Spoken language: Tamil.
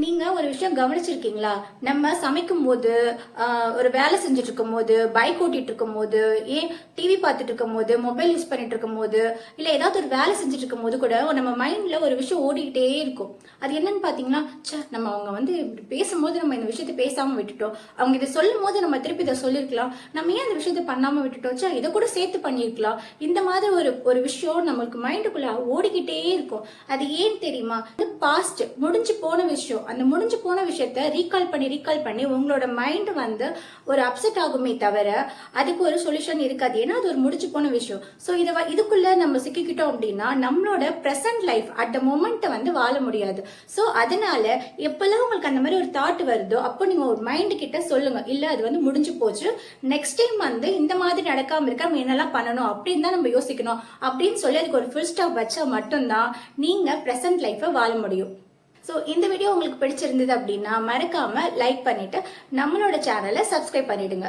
நீங்க ஒரு விஷயம் கவனிச்சிருக்கீங்களா? நம்ம சமைக்கும் போது, ஒரு வேலை செஞ்சுட்டு இருக்கும் போது, பைக் ஓட்டிட்டு இருக்கும் போது, ஏன் டிவி பார்த்துட்டு இருக்கும் போது, மொபைல் யூஸ் பண்ணிட்டு இருக்கும் போது, இல்ல ஏதாவது ஒரு வேலை செஞ்சுட்டு இருக்கும் போது கூட நம்ம மைண்ட்ல ஒரு விஷயம் ஓடிக்கிட்டே இருக்கும். அது என்னன்னு பாத்தீங்கன்னா, நம்ம அவங்க வந்து இப்படி பேசும்போது நம்ம இந்த விஷயத்த பேசாம விட்டுட்டோம். அவங்க இதை சொல்லும் போது நம்ம திருப்பி இதை சொல்லிருக்கலாம். நம்ம ஏன் இந்த விஷயத்த பண்ணாம விட்டுட்டோம்? இதை கூட சேர்த்து பண்ணிருக்கலாம். இந்த மாதிரி ஒரு ஒரு விஷயம் நம்மளுக்கு மைண்டுக்குள்ள ஓடிக்கிட்டே இருக்கும். அது ஏன் தெரியுமா? பாஸ்ட் முடிஞ்சு போன விஷயம். அந்த முடிஞ்சு போன விஷயத்த ரீகால் பண்ணி உங்களோட மைண்ட் வந்து ஒரு அப்செட் ஆகுமே தவிர அதுக்கு ஒரு சொல்யூஷன் இருக்காது. ஏன்னா அது ஒரு முடிஞ்சு போன விஷயம். ஸோ இதுக்குள்ள நம்ம சிக்கிக்கிட்டோம் அப்படின்னா நம்மளோட present life at the moment வந்து வாழ முடியாது. ஸோ அதனால எப்பெல்லாம் உங்களுக்கு அந்த மாதிரி ஒரு தாட் வருதோ அப்போ நீங்க ஒரு மைண்ட் கிட்ட சொல்லுங்க, இல்ல அது வந்து முடிஞ்சு போச்சு, நெக்ஸ்ட் டைம் வந்து இந்த மாதிரி நடக்காம இருக்க நம்ம என்னெல்லாம் பண்ணணும் அப்படின்னு தான் நம்ம யோசிக்கணும் அப்படின்னு சொல்லி அதுக்கு ஒரு ஃபுல் ஸ்டாப் வச்சா மட்டும்தான் நீங்க ப்ரெசன்ட் லைஃபை வாழ முடியும். ஸோ இந்த வீடியோ உங்களுக்கு பிடிச்சிருந்தது அப்படின்னா மறக்காம லைக் பண்ணிட்டு நம்மளோட சேனலை சப்ஸ்கிரைப் பண்ணிடுங்க.